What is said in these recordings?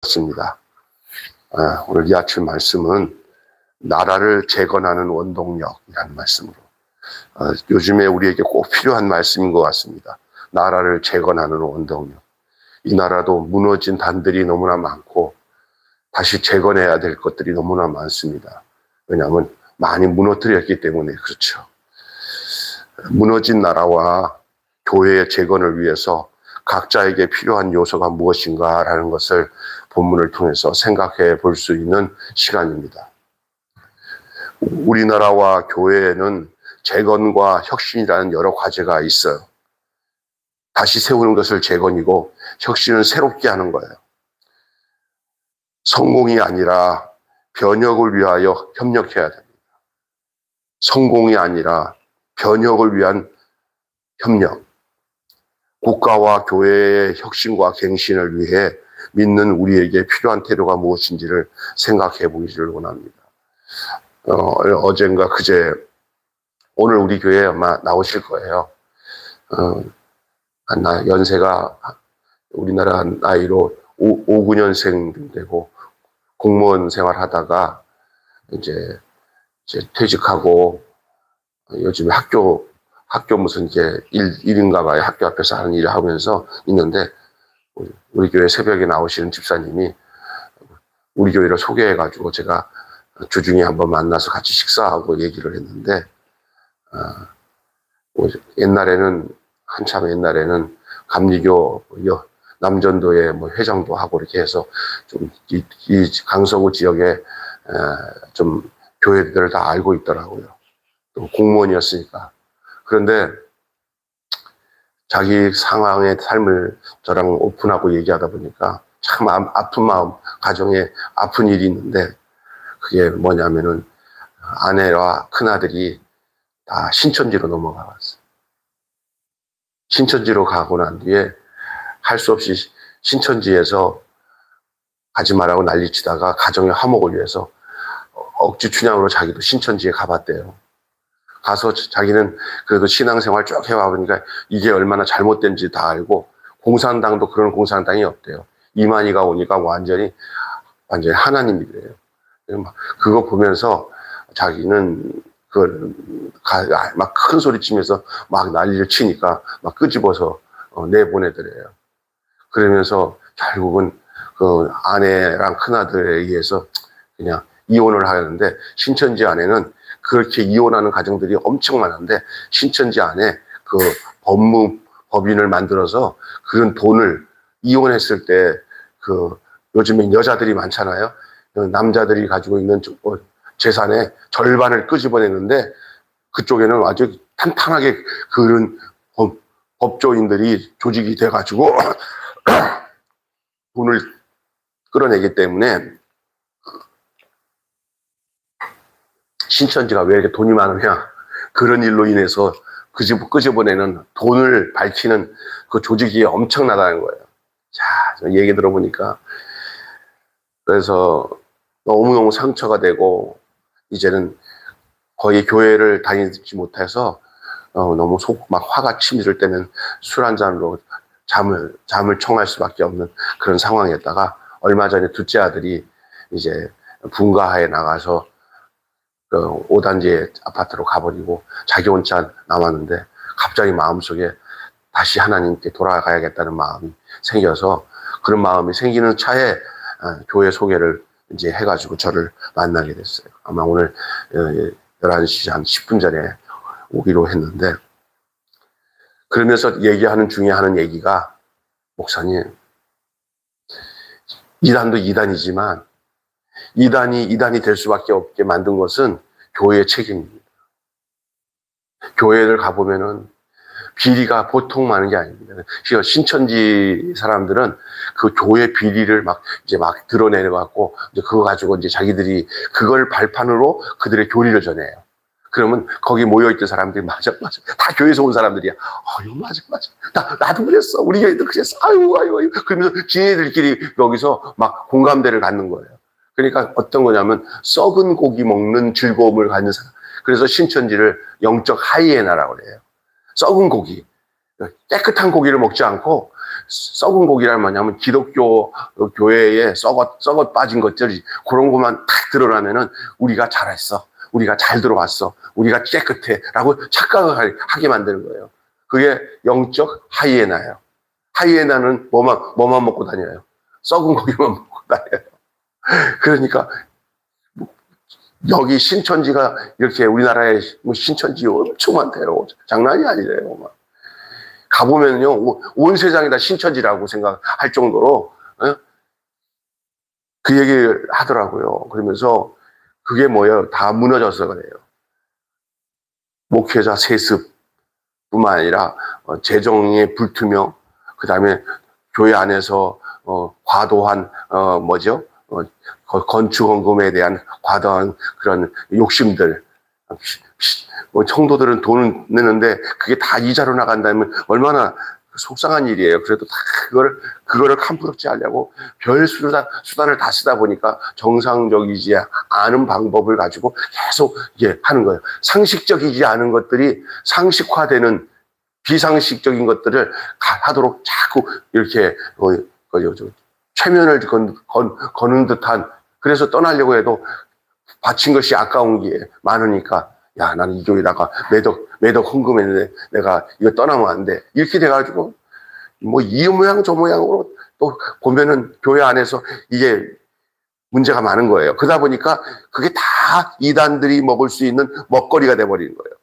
습니다. 오늘 이 아침 말씀은 나라를 재건하는 원동력이라는 말씀으로 요즘에 우리에게 꼭 필요한 말씀인 것 같습니다. 나라를 재건하는 원동력. 이 나라도 무너진 단들이 너무나 많고 다시 재건해야 될 것들이 너무나 많습니다. 왜냐하면 많이 무너뜨렸기 때문에 그렇죠. 무너진 나라와 교회의 재건을 위해서 각자에게 필요한 요소가 무엇인가라는 것을 본문을 통해서 생각해 볼 수 있는 시간입니다. 우리나라와 교회에는 재건과 혁신이라는 여러 과제가 있어요. 다시 세우는 것을 재건이고 혁신은 새롭게 하는 거예요. 성공이 아니라 변혁을 위하여 협력해야 됩니다. 성공이 아니라 변혁을 위한 협력. 국가와 교회의 혁신과 갱신을 위해 믿는 우리에게 필요한 태도가 무엇인지를 생각해 보기를 원합니다. 어젠가 그제 오늘 우리 교회에 아마 나오실 거예요. 연세가 우리나라 나이로 59년생 되고 공무원 생활하다가 이제 퇴직하고 요즘에 학교 무슨 이제 일인가 봐요. 학교 앞에서 하는 일을 하면서 있는데 우리 교회 새벽에 나오시는 집사님이 우리 교회를 소개해가지고 제가 주중에 한번 만나서 같이 식사하고 얘기를 했는데 한참 옛날에는 감리교 남전도에 뭐 회장도 하고 이렇게 해서 좀 이 강서구 지역에 좀 교회들을 다 알고 있더라고요. 또 공무원이었으니까. 그런데 자기 상황의 삶을 저랑 오픈하고 얘기하다 보니까 참 아픈 마음, 가정에 아픈 일이 있는데 그게 뭐냐면은 아내와 큰아들이 다 신천지로 넘어가 봤어요. 신천지로 가고 난 뒤에 할 수 없이 신천지에서 가지 말라고 난리치다가 가정의 화목을 위해서 억지 춘향으로 자기도 신천지에 가봤대요. 가서 자기는 그래도 신앙생활 쭉 해와보니까 이게 얼마나 잘못된지 다 알고 공산당도 그런 공산당이 없대요. 이만희가 오니까 완전히 하나님이래요. 그거 보면서 자기는 그걸 막 큰 소리 치면서 막 난리를 치니까 막 끄집어서 내보내더래요. 그러면서 결국은 그 아내랑 큰아들에 의해서 그냥 이혼을 하였는데 신천지 안에는 그렇게 이혼하는 가정들이 엄청 많은데 신천지 안에 그 법인을 만들어서 그런 돈을 이혼했을 때 요즘에 여자들이 많잖아요. 남자들이 가지고 있는 재산의 절반을 끄집어내는데 그쪽에는 아주 탄탄하게 그런 법조인들이 조직이 돼가지고 돈을 끌어내기 때문에 신천지가 왜 이렇게 돈이 많으냐, 그런 일로 인해서 끄집어내는 돈을 밝히는 그 조직이 엄청나다는 거예요. 자, 얘기 들어보니까 그래서 너무너무 상처가 되고 이제는 거의 교회를 다니지 못해서 너무 막 화가 치밀을 때면 술 한 잔으로 잠을 청할 수밖에 없는 그런 상황이었다가 얼마 전에 둘째 아들이 이제 분가하에 나가서 그 5단지 아파트로 가버리고 자기 혼자 남았는데 갑자기 마음속에 다시 하나님께 돌아가야겠다는 마음이 생겨서 그런 마음이 생기는 차에 교회 소개를 이제 해가지고 저를 만나게 됐어요. 아마 오늘 11시 한 10분 전에 오기로 했는데 그러면서 얘기하는 중에 하는 얘기가 목사님, 이단도 이단이지만 이단이 될 수밖에 없게 만든 것은 교회의 책임입니다. 교회를 가보면은 비리가 보통 많은 게 아닙니다. 신천지 사람들은 그 교회 비리를 막 드러내갖고 이제 그거 가지고 이제 자기들이 그걸 발판으로 그들의 교리를 전해요. 그러면 거기 모여있던 사람들이 맞아. 다 교회에서 온 사람들이야. 아유, 맞아. 나도 그랬어. 우리 교회도 그랬어. 아유. 그러면서 지네들끼리 여기서 막 공감대를 갖는 거예요. 그러니까 어떤 거냐면 썩은 고기 먹는 즐거움을 갖는 사람. 그래서 신천지를 영적 하이에나라고 그래요. 썩은 고기. 깨끗한 고기를 먹지 않고 썩은 고기란 뭐냐면 기독교 교회에 썩어 빠진 것들이 그런 것만 탁 드러나면은 우리가 잘했어, 우리가 잘 들어왔어, 우리가 깨끗해 라고 착각을 하게 만드는 거예요. 그게 영적 하이에나예요. 하이에나는 뭐만 먹고 다녀요? 썩은 고기만 먹고 다녀요. 그러니까 여기 신천지가 이렇게 우리나라에 신천지 엄청 많대요. 장난이 아니래요. 막. 가보면요, 온 세상이 다 신천지라고 생각할 정도로 그 얘기를 하더라고요. 그러면서 그게 뭐예요? 다 무너져서 그래요. 목회자 세습뿐만 아니라 재정의 불투명, 그 다음에 교회 안에서 과도한 건축원금에 대한 과도한 그런 욕심들. 성도들은 돈을 내는데 그게 다 이자로 나간다면 얼마나 속상한 일이에요. 그래도 다 그거를 캄프럽지 하려고 별 수단을 다 쓰다 보니까 정상적이지 않은 방법을 가지고 계속 하는 거예요. 상식적이지 않은 것들이 상식화되는 비상식적인 것들을 하도록 자꾸 이렇게 최면을 거는 듯한, 그래서 떠나려고 해도 바친 것이 아까운 게 많으니까, 야, 나는 이 교회다가 매덕 헌금했는데 내가 이거 떠나면 안 돼. 이렇게 돼가지고 뭐 이 모양 저 모양으로 또 보면은 교회 안에서 이게 문제가 많은 거예요. 그러다 보니까 그게 다 이단들이 먹을 수 있는 먹거리가 돼버리는 거예요.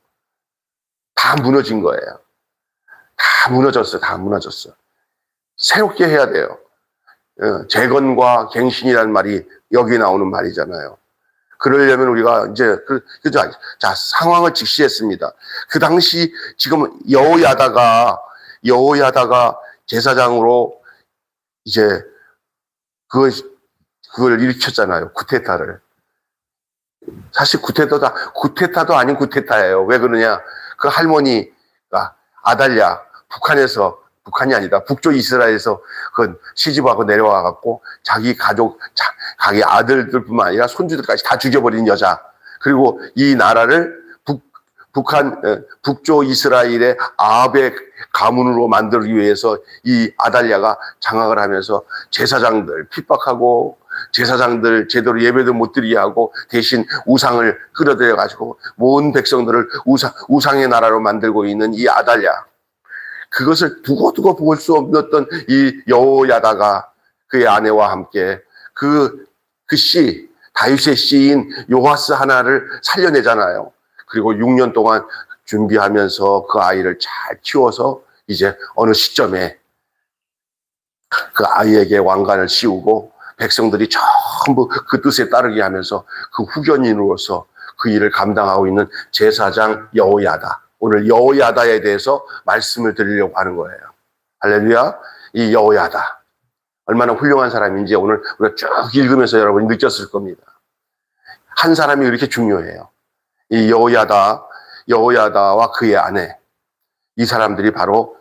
다 무너진 거예요. 다 무너졌어. 새롭게 해야 돼요. 재건과 갱신이라는 말이 여기 나오는 말이잖아요. 그러려면 우리가 이제 자, 상황을 직시했습니다. 그 당시 지금 여호야다가 제사장으로 이제 그걸 일으켰잖아요. 쿠데타를. 사실 쿠데타도 아닌 쿠데타예요. 왜 그러냐? 그 할머니가 아달랴, 북한이 아니다. 북쪽 이스라엘에서 그 시집하고 내려와 갖고 자기 가족, 자기 아들들뿐만 아니라 손주들까지 다 죽여버린 여자. 그리고 이 나라를 북쪽 이스라엘의 아합의 가문으로 만들기 위해서 이 아달랴가 장악을 하면서 제사장들 핍박하고, 제사장들 제대로 예배도 못 드리게 하고 대신 우상을 끌어들여 가지고 모든 백성들을 우상의 나라로 만들고 있는 이 아달랴. 그것을 두고 볼 수 없었던 이 여호야다가 그의 아내와 함께 다윗의 씨인 요아스 하나를 살려내잖아요. 그리고 6년 동안 준비하면서 그 아이를 잘 키워서 이제 어느 시점에 그 아이에게 왕관을 씌우고 백성들이 전부 그 뜻에 따르게 하면서 그 후견인으로서 그 일을 감당하고 있는 제사장 여호야다. 오늘 여호야다에 대해서 말씀을 드리려고 하는 거예요. 할렐루야. 이 여호야다 얼마나 훌륭한 사람인지 오늘 우리가 쭉 읽으면서 여러분이 느꼈을 겁니다. 한 사람이 이렇게 중요해요. 이 여호야다와 그의 아내, 이 사람들이 바로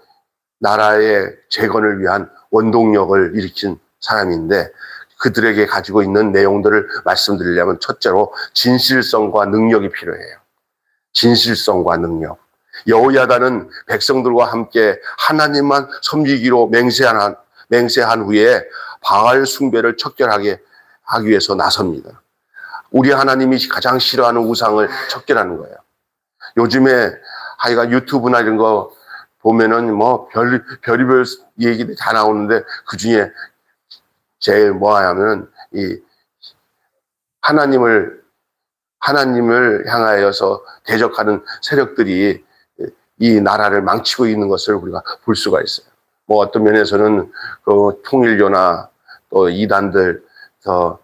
나라의 재건을 위한 원동력을 일으킨 사람인데, 그들에게 가지고 있는 내용들을 말씀드리려면 첫째로 진실성과 능력이 필요해요. 진실성과 능력. 여호야다는 백성들과 함께 하나님만 섬기기로 맹세한 후에 바알 숭배를 척결하게 하기 위해서 나섭니다. 우리 하나님이 가장 싫어하는 우상을 척결하는 거예요. 요즘에 하여간 유튜브나 이런 거 보면은 뭐 별의별 얘기들이 다 나오는데, 그 중에 제일 뭐하냐면은 이 하나님을 향하여서 대적하는 세력들이 이 나라를 망치고 있는 것을 우리가 볼 수가 있어요. 뭐 어떤 면에서는 그 통일교나 또 이단들,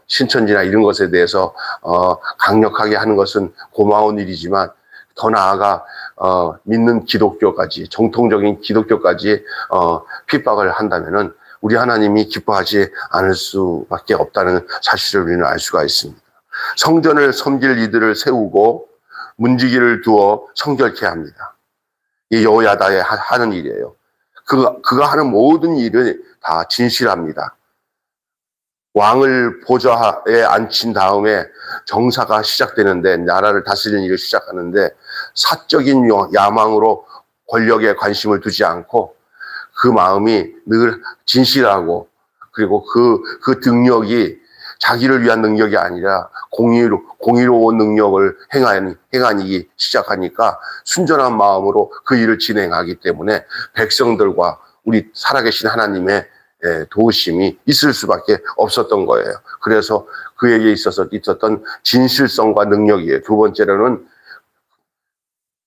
신천지나 이런 것에 대해서 강력하게 하는 것은 고마운 일이지만, 더 나아가 믿는 기독교까지, 정통적인 기독교까지 핍박을 한다면은 우리 하나님이 기뻐하지 않을 수밖에 없다는 사실을 우리는 알 수가 있습니다. 성전을 섬길 이들을 세우고 문지기를 두어 성결케 합니다. 이 여호야다에 하는 일이에요. 그가 하는 모든 일은 다 진실합니다. 왕을 보좌에 앉힌 다음에 정사가 시작되는데, 나라를 다스리는 일을 시작하는데, 사적인 야망으로 권력에 관심을 두지 않고 그 마음이 늘 진실하고, 그리고 그 능력이 자기를 위한 능력이 아니라 공의로운 능력을 행하기 시작하니까 순전한 마음으로 그 일을 진행하기 때문에 백성들과 우리 살아계신 하나님의 도우심이 있을 수밖에 없었던 거예요. 그래서 그에게 있었던 진실성과 능력이에요. 두 번째로는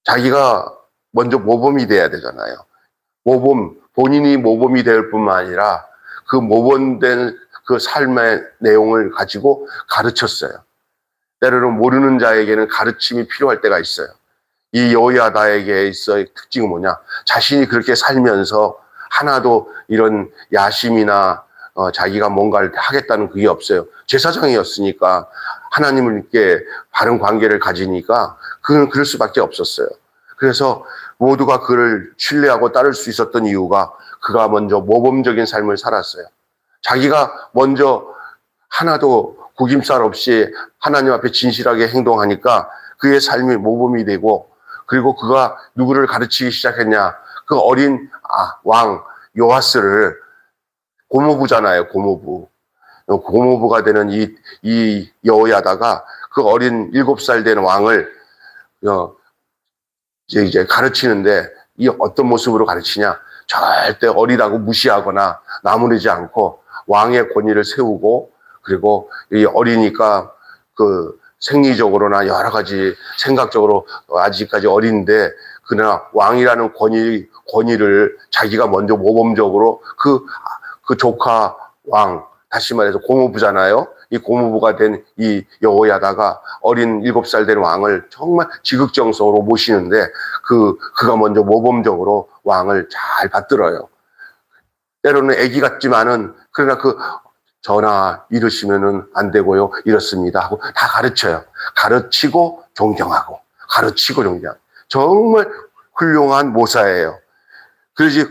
자기가 먼저 모범이 돼야 되잖아요. 본인이 모범이 될 뿐만 아니라 그 모범된 그 삶의 내용을 가지고 가르쳤어요. 때로는 모르는 자에게는 가르침이 필요할 때가 있어요. 이 여호야다에게 있어의 특징은 뭐냐? 자신이 그렇게 살면서 하나도 이런 야심이나 자기가 뭔가를 하겠다는 그게 없어요. 제사장이었으니까 하나님께 바른 관계를 가지니까 그는 그럴 수밖에 없었어요. 그래서 모두가 그를 신뢰하고 따를 수 있었던 이유가 그가 먼저 모범적인 삶을 살았어요. 자기가 먼저 하나도 구김살 없이 하나님 앞에 진실하게 행동하니까 그의 삶이 모범이 되고, 그리고 그가 누구를 가르치기 시작했냐? 그 어린 왕 요아스를, 고모부잖아요, 고모부. 고모부가 되는 이 여호야다가 그 어린 7살 된 왕을 이제 가르치는데, 이 어떤 모습으로 가르치냐? 절대 어리다고 무시하거나 나무르지 않고 왕의 권위를 세우고, 그리고 이 어리니까 그 생리적으로나 여러 가지 생각적으로 아직까지 어린데, 그러나 왕이라는 권위를 자기가 먼저 모범적으로 그 조카 왕, 다시 말해서 고모부잖아요. 이 고모부가 된 이 여호야다가 어린 7살 된 왕을 정말 지극정성으로 모시는데, 그가 먼저 모범적으로 왕을 잘 받들어요. 때로는 애기 같지만은, 그러나 전하 이러시면은 안 되고요, 이렇습니다 하고 다 가르쳐요. 가르치고 존경하고, 가르치고 존경하고. 정말 훌륭한 모사예요.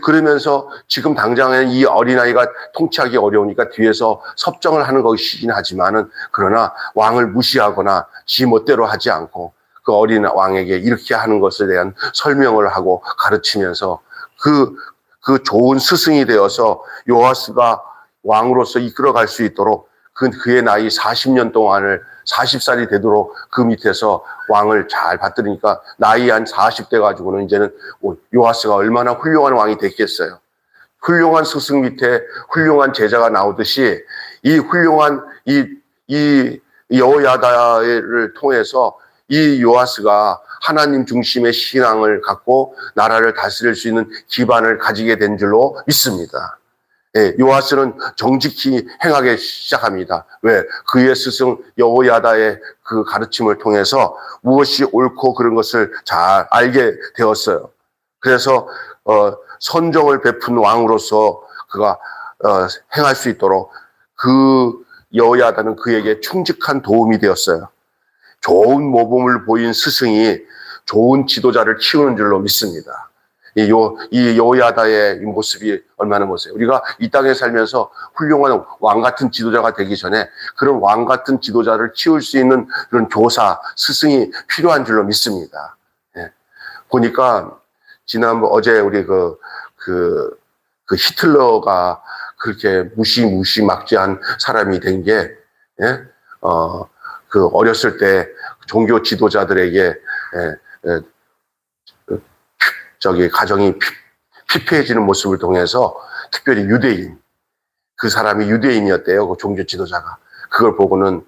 그러면서 지금 당장에는 이 어린아이가 통치하기 어려우니까 뒤에서 섭정을 하는 것이긴 하지만은, 그러나 왕을 무시하거나 지 멋대로 하지 않고 그 어린 왕에게 이렇게 하는 것에 대한 설명을 하고 가르치면서 그 좋은 스승이 되어서 요아스가 왕으로서 이끌어갈 수 있도록 그의 나이 40년 동안을 40살이 되도록 그 밑에서 왕을 잘 받들으니까 나이 한 40대 가지고는 이제는 요아스가 얼마나 훌륭한 왕이 됐겠어요. 훌륭한 스승 밑에 훌륭한 제자가 나오듯이 이 훌륭한 이 여호야다를 통해서 이 요아스가 하나님 중심의 신앙을 갖고 나라를 다스릴 수 있는 기반을 가지게 된 줄로 믿습니다. 요아스는 정직히 행하기 시작합니다. 왜? 그의 스승 여호야다의 그 가르침을 통해서 무엇이 옳고 그런 것을 잘 알게 되었어요. 그래서 선정을 베푼 왕으로서 그가 행할 수 있도록 그 여호야다는 그에게 충직한 도움이 되었어요. 좋은 모범을 보인 스승이 좋은 지도자를 키우는 줄로 믿습니다. 이 여호야다의 모습이 얼마나 멋져요. 우리가 이 땅에 살면서 훌륭한 왕 같은 지도자가 되기 전에 그런 왕 같은 지도자를 키울 수 있는 그런 교사, 스승이 필요한 줄로 믿습니다. 보니까 어제 우리 그 히틀러가 그렇게 무시막지한 사람이 된 게, 그 어렸을 때 종교 지도자들에게 가정이 피폐해지는 모습을 통해서, 특별히 유대인, 그 사람이 유대인이었대요, 그 종교 지도자가. 그걸 보고는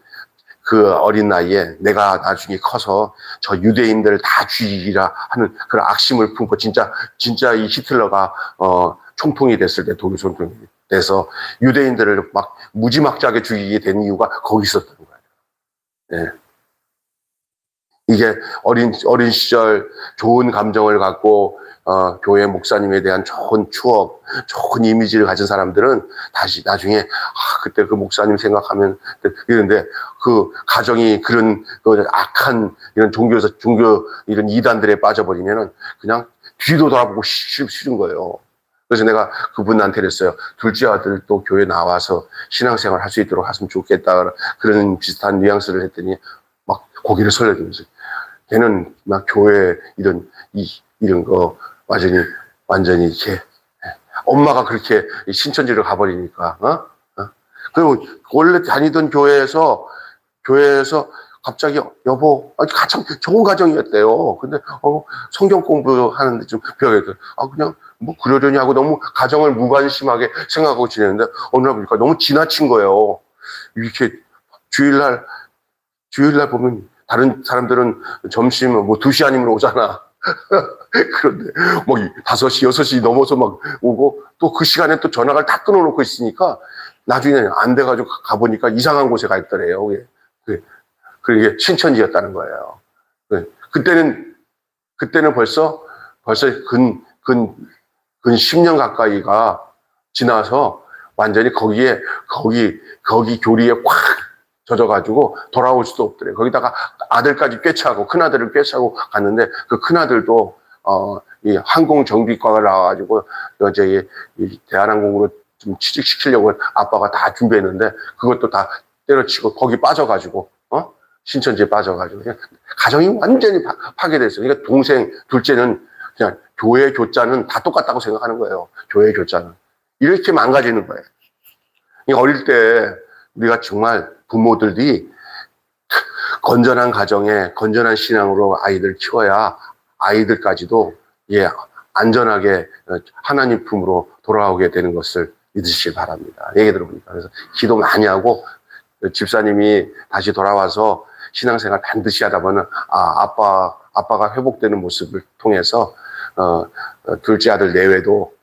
그 어린 나이에 내가 나중에 커서 저 유대인들을 다 죽이리라 하는 그런 악심을 품고, 진짜 이 히틀러가 총통이 됐을 때, 독일 총통이 돼서 유대인들을 막 무지막지하게 죽이게 된 이유가 거기 있었던 거예요. 이게 어린 시절 좋은 감정을 갖고 교회 목사님에 대한 좋은 추억, 좋은 이미지를 가진 사람들은 다시 나중에 그때 그 목사님 생각하면 이런데, 그 가정이 그런 악한 이런 종교 이런 이단들에 빠져버리면은 그냥 뒤도 돌아보고 싫은 거예요. 그래서 내가 그분한테 그랬어요. 둘째 아들도 교회 나와서 신앙생활 할 수 있도록 했으면 좋겠다, 그런 비슷한 뉘앙스를 했더니 막 고개를 설레면서, 걔는 막 교회 이런 거 완전히 이렇게 엄마가 그렇게 신천지를 가버리니까, 그리고 원래 다니던 교회에서 갑자기 여보, 가장 좋은 가정이었대요. 근데 성경 공부하는데 좀 배워야 돼. 그냥 뭐 그러려니 하고 너무 가정을 무관심하게 생각하고 지내는데 어느 날 보니까 너무 지나친 거예요. 이렇게 주일날 보면 다른 사람들은 점심 뭐 2시 아니면 오잖아. 그런데 뭐 5시, 6시 넘어서 막 오고 또 그 시간에 또 전화를 다 끊어놓고 있으니까 나중에 안 돼가지고 가보니까 이상한 곳에 가 있더래요. 그게 신천지였다는 거예요. 그때는 벌써 근 10년 가까이가 지나서 완전히 거기 교리에 꽉 젖어가지고 돌아올 수도 없더래요. 거기다가 아들까지 꿰차고, 큰아들을 꿰차고 갔는데 그 큰아들도, 이 항공정비과가 나와가지고, 이제 이 대한항공으로 좀 취직시키려고 아빠가 다 준비했는데 그것도 다 때려치고 거기 빠져가지고, 신천지에 빠져가지고 그냥 가정이 완전히 파괴됐어요. 그러니까 동생 둘째는 그냥 교회 교자는 다 똑같다고 생각하는 거예요. 교회 교자는 이렇게 망가지는 거예요. 그러니까 어릴 때 우리가 정말 부모들이 건전한 가정에 건전한 신앙으로 아이들 키워야 아이들까지도 안전하게 하나님 품으로 돌아오게 되는 것을 믿으시기 바랍니다. 얘기 들어보니까. 그래서 기도 많이 하고 집사님이 다시 돌아와서 신앙생활 반드시 하다 보면 아빠가 회복되는 모습을 통해서 둘째 아들 내외도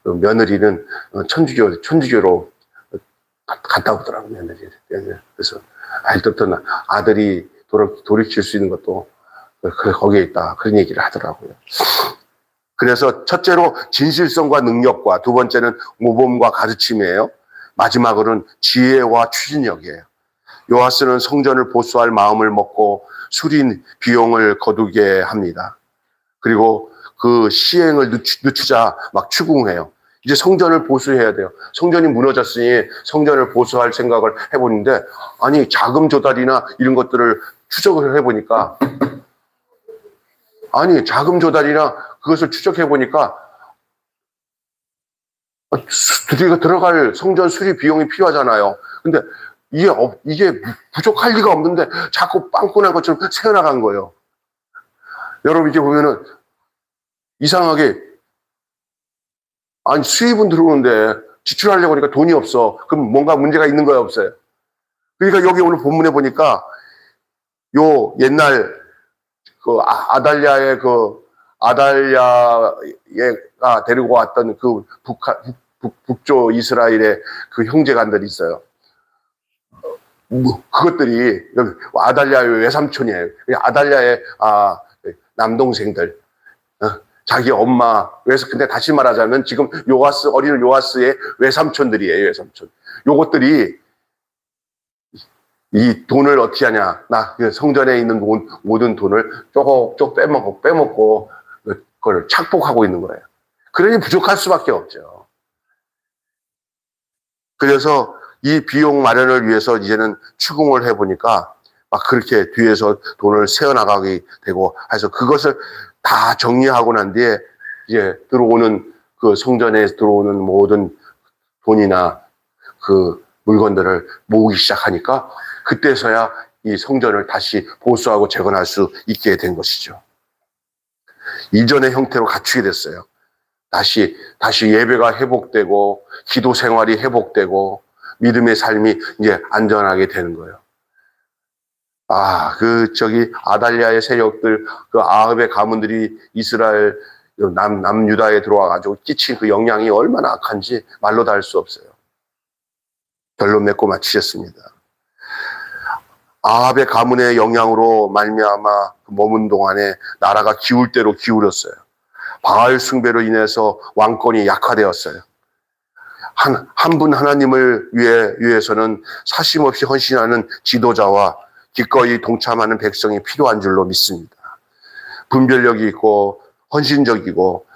며느리는 천주교로 갔다 오더라고요. 며느리. 그래서 이때부터 아들이 돌이킬 수 있는 것도 거기에 있다. 그런 얘기를 하더라고요. 그래서 첫째로 진실성과 능력과, 두 번째는 모범과 가르침이에요. 마지막으로는 지혜와 추진력이에요. 요하스는 성전을 보수할 마음을 먹고 수리 비용을 거두게 합니다. 그리고 그 시행을 늦추자 막 추궁해요. 이제 성전을 보수해야 돼요. 성전이 무너졌으니 성전을 보수할 생각을 해보는데, 아니 자금 조달이나 이런 것들을 추적을 해보니까, 그것을 추적해보니까 들어갈 성전 수리 비용이 필요하잖아요. 근데 이게 부족할 리가 없는데 자꾸 빵꾸난 것처럼 새어나간 거예요. 여러분 이렇게 보면은 이상하게, 아니 수입은 들어오는데 지출하려고 하니까 돈이 없어. 그럼 뭔가 문제가 있는 거야, 없어요? 그러니까 여기 오늘 본문에 보니까 요 옛날 그 아달랴가 데리고 왔던 그 북조 이스라엘의 그 형제간들이 있어요. 그것들이 아달랴의 외삼촌이에요. 아달랴의 남동생들, 자기 엄마 근데 다시 말하자면 지금 어린 요하스의 외삼촌들이에요. 외삼촌. 요것들이 이 돈을 어떻게 하냐, 성전에 있는 모든 돈을 조금 빼먹고 그걸 착복하고 있는 거예요. 그러니 부족할 수밖에 없죠. 그래서 이 비용 마련을 위해서 이제는 추궁을 해보니까 막 그렇게 뒤에서 돈을 세어나가게 되고 해서 그것을 다 정리하고 난 뒤에 이제 그 성전에 들어오는 모든 돈이나 그 물건들을 모으기 시작하니까 그때서야 이 성전을 다시 보수하고 재건할 수 있게 된 것이죠. 이전의 형태로 갖추게 됐어요. 다시 예배가 회복되고 기도 생활이 회복되고 믿음의 삶이 이제 안전하게 되는 거예요. 아달랴의 세력들, 그 아합의 가문들이 이스라엘 남유다에 들어와가지고 끼친 그 영향이 얼마나 악한지 말로 다 할 수 없어요. 결론 맺고 마치겠습니다. 아합의 가문의 영향으로 말미암아 머문 동안에 나라가 기울 대로 기울었어요. 바알 숭배로 인해서 왕권이 약화되었어요. 한 분 하나님을 위해서는 사심없이 헌신하는 지도자와 기꺼이 동참하는 백성이 필요한 줄로 믿습니다. 분별력이 있고 헌신적이고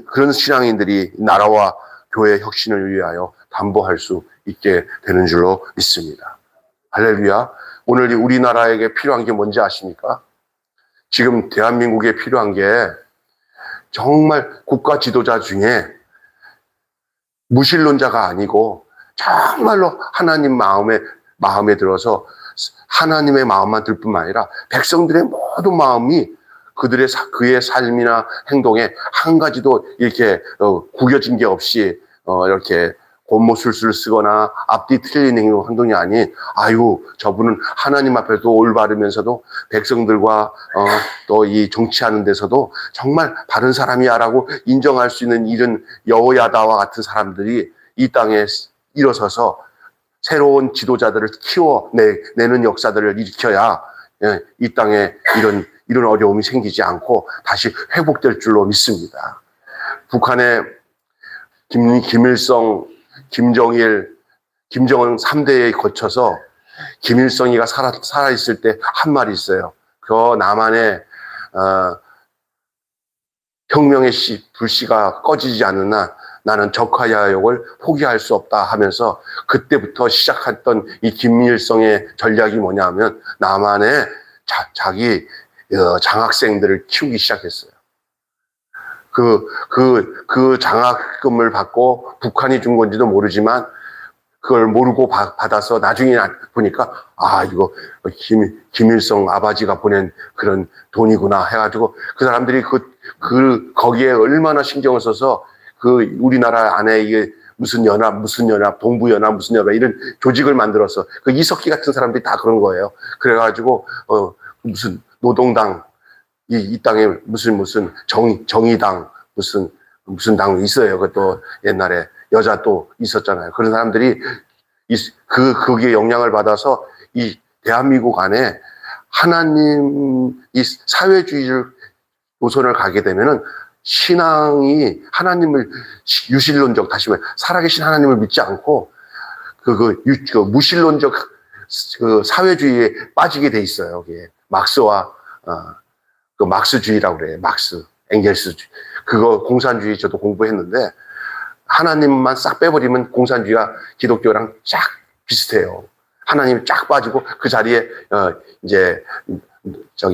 그런 신앙인들이 나라와 교회 혁신을 위하여 담보할 수 있게 되는 줄로 믿습니다. 할렐루야. 오늘 우리나라에게 필요한 게 뭔지 아십니까? 지금 대한민국에 필요한 게 정말 국가 지도자 중에 무신론자가 아니고 정말로 하나님 마음에 들어서 하나님의 마음만 들 뿐만 아니라 백성들의 모든 마음이 그의 삶이나 행동에 한 가지도 이렇게 구겨진 게 없이 이렇게 곤모술수를 쓰거나 앞뒤 틀린 행동이 아닌, 아유, 저분은 하나님 앞에서 올바르면서도 백성들과 또 이 정치하는 데서도 정말 바른 사람이야라고 인정할 수 있는 이런 여호야다와 같은 사람들이 이 땅에 일어서서 새로운 지도자들을 키워내는 역사들을 일으켜야 이 땅에 이런 어려움이 생기지 않고 다시 회복될 줄로 믿습니다. 북한의 김일성, 김정일, 김정은 3대에 거쳐서 김일성이가 살아있을 때 한 말이 있어요. 그 남한의 혁명의 불씨가 꺼지지 않는 한 나는 적화야욕을 포기할 수 없다 하면서 그때부터 시작했던 이 김일성의 전략이 뭐냐면 남한에 자기 장학생들을 키우기 시작했어요. 그 장학금을 받고 북한이 준 건지도 모르지만 그걸 모르고 받아서 나중에 보니까 이거 김일성 아버지가 보낸 그런 돈이구나 해가지고 그 사람들이 거기에 얼마나 신경을 써서 우리나라 안에 이게 무슨 연합, 동부연합, 무슨 연합 이런 조직을 만들어서 이석기 같은 사람들이 다 그런 거예요. 그래가지고 무슨 노동당 이 땅에 무슨 정의당 무슨 당 있어요. 그것도 옛날에 여자 또 있었잖아요. 그런 사람들이 거기에 영향을 받아서 이 대한민국 안에 하나님 이 사회주의를 노선을 가게 되면은 신앙이 하나님을 유실론적, 다시 말해 살아계신 하나님을 믿지 않고 무신론적 사회주의에 빠지게 돼 있어요. 그게 막스와 막스주의라고 그래요. 막스, 엥겔스주의. 그거 공산주의 저도 공부했는데 하나님만 싹 빼버리면 공산주의가 기독교랑 쫙 비슷해요. 하나님이 쫙 빠지고 그 자리에 이제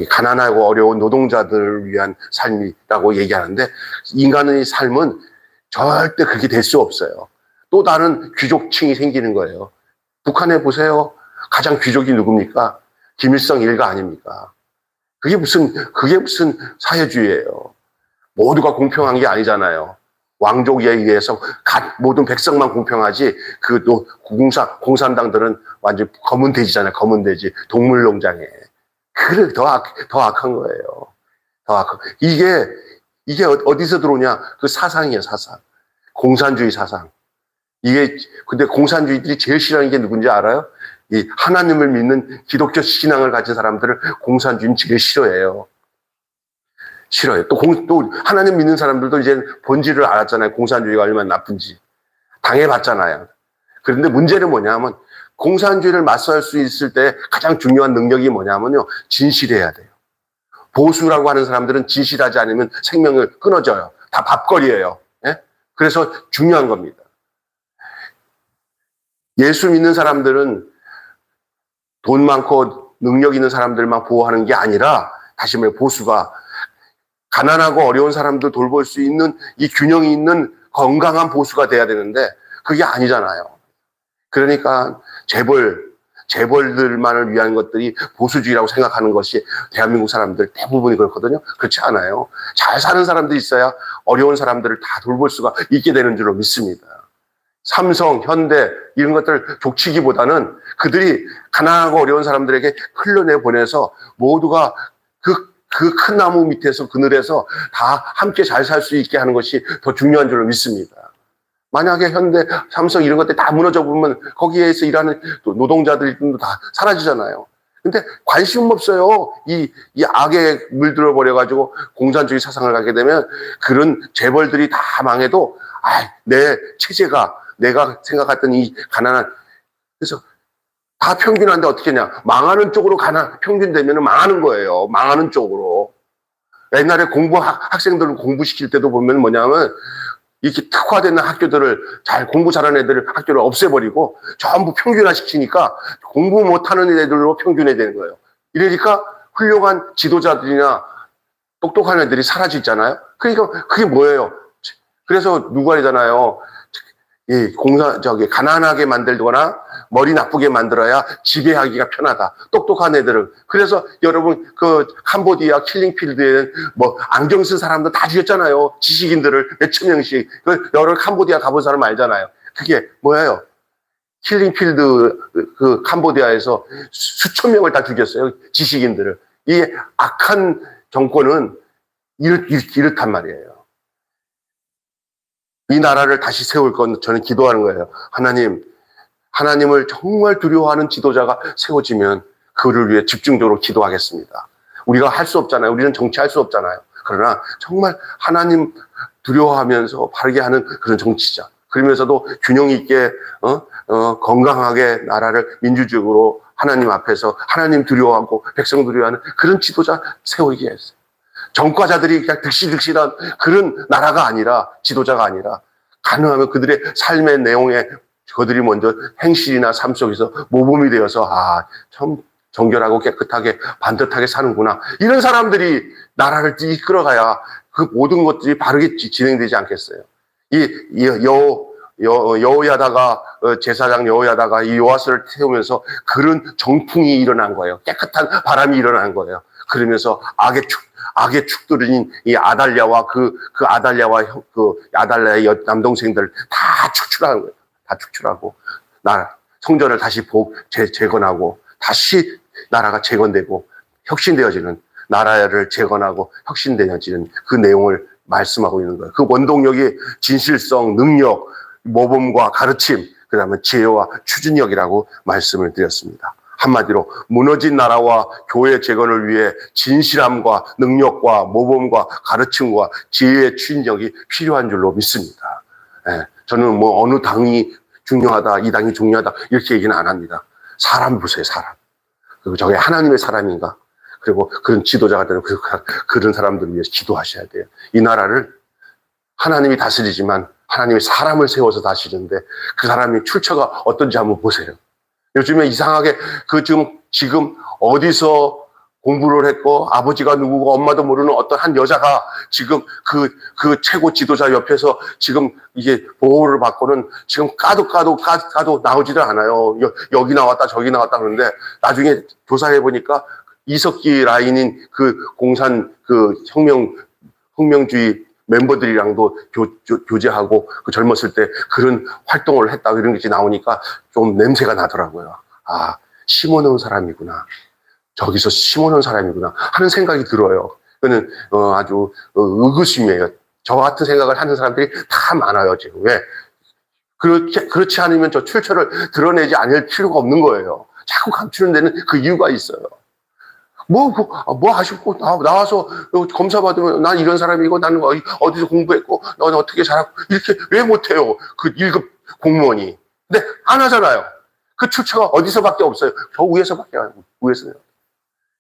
가난하고 어려운 노동자들을 위한 삶이라고 얘기하는데 인간의 삶은 절대 그렇게 될 수 없어요. 또 다른 귀족층이 생기는 거예요. 북한에 보세요. 가장 귀족이 누굽니까? 김일성 일가 아닙니까? 그게 무슨 사회주의예요. 모두가 공평한 게 아니잖아요. 왕족에 의해서 모든 백성만 공평하지 공산당들은 완전 검은 돼지잖아요. 검은 돼지 동물농장에. 그래 더 악한 거예요. 더 악한. 이게 어디서 들어오냐? 그 사상이에요. 사상. 공산주의 사상. 근데 공산주의들이 제일 싫어하는 게 누군지 알아요? 이 하나님을 믿는 기독교 신앙을 가진 사람들을 공산주의는 제일 싫어해요. 싫어요. 또 하나님 믿는 사람들도 이제 본질을 알았잖아요. 공산주의가 얼마나 나쁜지. 당해봤잖아요. 그런데 문제는 뭐냐면 공산주의를 맞서할 수 있을 때 가장 중요한 능력이 뭐냐면요. 진실해야 돼요. 보수라고 하는 사람들은 진실하지 않으면 생명을 끊어져요. 다 밥거리예요. 예? 그래서 중요한 겁니다. 예수 믿는 사람들은 돈 많고 능력 있는 사람들만 보호하는 게 아니라 다시 말해 보수가 가난하고 어려운 사람들 돌볼 수 있는 이 균형이 있는 건강한 보수가 돼야 되는데 그게 아니잖아요. 그러니까 재벌들만을 위한 것들이 보수주의라고 생각하는 것이 대한민국 사람들 대부분이 그렇거든요. 그렇지 않아요. 잘 사는 사람들이 있어야 어려운 사람들을 다 돌볼 수가 있게 되는 줄로 믿습니다. 삼성, 현대 이런 것들 족치기보다는 그들이 가난하고 어려운 사람들에게 흘러내보내서 모두가 그 큰 나무 밑에서 그늘에서 다 함께 잘 살 수 있게 하는 것이 더 중요한 줄로 믿습니다. 만약에 현대, 삼성 이런 것들 다 무너져 보면 거기에서 일하는 노동자들이 다 사라지잖아요. 근데 관심 없어요. 이 악에 물들어 버려가지고 공산주의 사상을 가게 되면 그런 재벌들이 다 망해도 내 체제가 내가 생각했던 이 가난한 그래서 다 평균한데 어떻게 하냐. 망하는 쪽으로 평균되면 망하는 거예요. 망하는 쪽으로. 옛날에 학생들을 공부시킬 때도 보면 뭐냐면 이렇게 특화된 학교들을 공부 잘하는 애들을 학교를 없애버리고 전부 평균화 시키니까 공부 못하는 애들로 평균화 되는 거예요. 이러니까 훌륭한 지도자들이나 똑똑한 애들이 사라지잖아요. 그러니까 그게 뭐예요? 그래서 누가 그러잖아요. 이 가난하게 만들거나 머리 나쁘게 만들어야 지배하기가 편하다. 똑똑한 애들은. 그래서 여러분, 캄보디아 킬링필드에 안경 쓴 사람들 다 죽였잖아요. 지식인들을 몇천 명씩. 여러분, 캄보디아 가본 사람 알잖아요. 그게 뭐예요? 킬링필드, 캄보디아에서 수천 명을 다 죽였어요. 지식인들을. 이 악한 정권은 이렇단 말이에요. 이 나라를 다시 세울 건 저는 기도하는 거예요. 하나님을 정말 두려워하는 지도자가 세워지면 그를 위해 집중적으로 기도하겠습니다. 우리가 할 수 없잖아요. 우리는 정치할 수 없잖아요. 그러나 정말 하나님 두려워하면서 바르게 하는 그런 정치자. 그러면서도 균형 있게 건강하게 나라를 민주적으로 하나님 앞에서 하나님 두려워하고 백성 두려워하는 그런 지도자 세우게 했어요. 정과자들이 그냥 득실득실한 그런 나라가 아니라, 지도자가 아니라, 가능하면 그들의 삶의 내용에 그들이 먼저 행실이나 삶 속에서 모범이 되어서 참 정결하고 깨끗하게 반듯하게 사는구나. 이런 사람들이 나라를 이끌어가야 그 모든 것들이 바르게 진행되지 않겠어요. 여호야다가 제사장 여호야다가 이 요아스를 태우면서 그런 정풍이 일어난 거예요. 깨끗한 바람이 일어난 거예요. 그러면서 악의 축들인 이 아달랴와 아달랴의 남동생들 다 축출하는 거예요. 다 축출하고 성전을 다시 재건하고 다시 나라가 재건되고 혁신되어지는, 나라를 재건하고 혁신되어지는 그 내용을 말씀하고 있는 거예요. 그 원동력이 진실성, 능력, 모범과 가르침, 그 다음에 지혜와 추진력이라고 말씀을 드렸습니다. 한마디로 무너진 나라와 교회 재건을 위해 진실함과 능력과 모범과 가르침과 지혜의 추진력이 필요한 줄로 믿습니다. 저는 어느 당이 중요하다, 이 당이 중요하다 이렇게 얘기는 안 합니다. 사람 보세요, 사람. 그리고 저게 하나님의 사람인가? 그리고 그런 지도자가 되는 그런 사람들을 위해서 기도하셔야 돼요. 이 나라를 하나님이 다스리지만 하나님이 사람을 세워서 다스리는데 그 사람이 출처가 어떤지 한번 보세요. 요즘에 이상하게 지금 어디서 공부를 했고 아버지가 누구고 엄마도 모르는 어떤 한 여자가 지금 그 최고 지도자 옆에서 지금 이게 보호를 받고는 지금 까도 나오지도 않아요. 여기 나왔다 저기 나왔다 그러는데 나중에 조사해 보니까 이석기 라인인 그 공산 혁명주의 멤버들이랑도 교제하고 젊었을 때 그런 활동을 했다 이런 게 나오니까 좀 냄새가 나더라고요. 심어놓은 사람이구나. 저기서 심어놓은 사람이구나 하는 생각이 들어요. 그는 아주 의구심이에요. 저 같은 생각을 하는 사람들이 다 많아요 지금. 왜? 그렇지 않으면 저 출처를 드러내지 않을 필요가 없는 거예요. 자꾸 감추는 데는 그 이유가 있어요. 하셨고, 나와서 검사 받으면 난 이런 사람이고, 나는 어디서 공부했고, 넌 어떻게 잘하고, 이렇게 왜 못해요? 그 1급 공무원이. 근데 안 하잖아요. 그 출처가 어디서밖에 없어요. 저 위에서밖에 안 해요. 위에서요.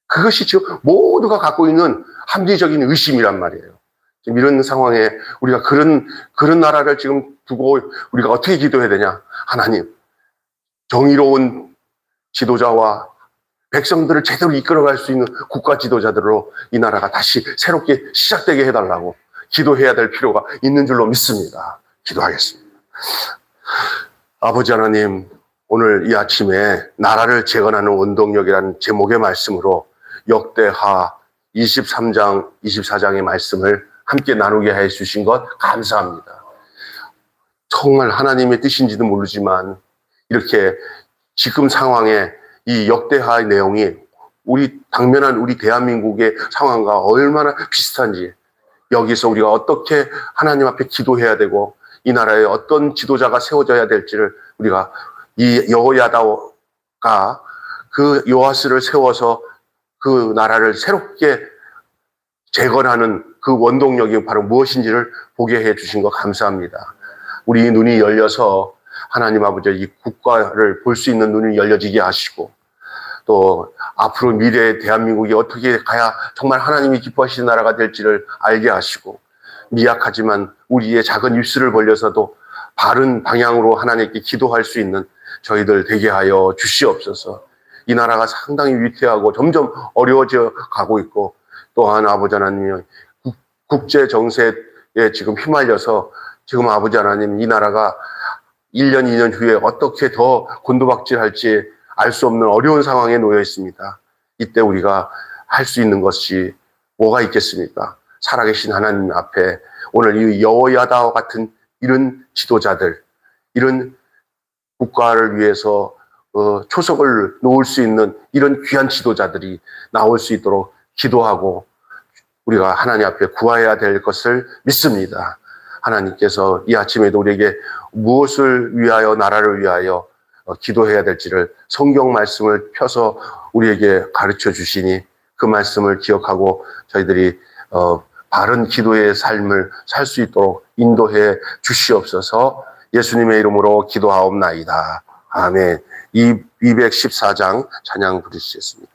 그것이 지금 모두가 갖고 있는 합리적인 의심이란 말이에요. 지금 이런 상황에 우리가 그런 나라를 지금 두고 우리가 어떻게 기도해야 되냐? 하나님, 정의로운 지도자와 백성들을 제대로 이끌어갈 수 있는 국가 지도자들로 이 나라가 다시 새롭게 시작되게 해달라고 기도해야 될 필요가 있는 줄로 믿습니다. 기도하겠습니다. 아버지 하나님, 오늘 이 아침에 나라를 재건하는 원동력이라는 제목의 말씀으로 역대하 23장, 24장의 말씀을 함께 나누게 해 주신 것 감사합니다. 정말 하나님의 뜻인지도 모르지만 이렇게 지금 상황에 이 역대하의 내용이 당면한 우리 대한민국의 상황과 얼마나 비슷한지, 여기서 우리가 어떻게 하나님 앞에 기도해야 되고 이 나라에 어떤 지도자가 세워져야 될지를 우리가 이 여호야다가 그 요아스를 세워서 그 나라를 새롭게 재건하는 그 원동력이 바로 무엇인지를 보게 해 주신 것 감사합니다. 우리 눈이 열려서 하나님 아버지 이 국가를 볼 수 있는 눈이 열려지게 하시고, 또 앞으로 미래의 대한민국이 어떻게 가야 정말 하나님이 기뻐하시는 나라가 될지를 알게 하시고, 미약하지만 우리의 작은 입술을 벌려서도 바른 방향으로 하나님께 기도할 수 있는 저희들 되게 하여 주시옵소서. 이 나라가 상당히 위태하고 점점 어려워져 가고 있고, 또한 아버지 하나님 국제 정세에 지금 휘말려서 지금 아버지 하나님 이 나라가 1년, 2년 후에 어떻게 더 곤두박질할지 알 수 없는 어려운 상황에 놓여 있습니다. 이때 우리가 할 수 있는 것이 뭐가 있겠습니까? 살아계신 하나님 앞에 오늘 이 여호야다와 같은 이런 지도자들, 이런 국가를 위해서 초석을 놓을 수 있는 이런 귀한 지도자들이 나올 수 있도록 기도하고 우리가 하나님 앞에 구해야 될 것을 믿습니다. 하나님께서 이 아침에도 우리에게 무엇을 위하여, 나라를 위하여 기도해야 될지를 성경 말씀을 펴서 우리에게 가르쳐 주시니 그 말씀을 기억하고 저희들이 바른 기도의 삶을 살 수 있도록 인도해 주시옵소서. 예수님의 이름으로 기도하옵나이다. 아멘. 214장 찬양 부르시겠습니다.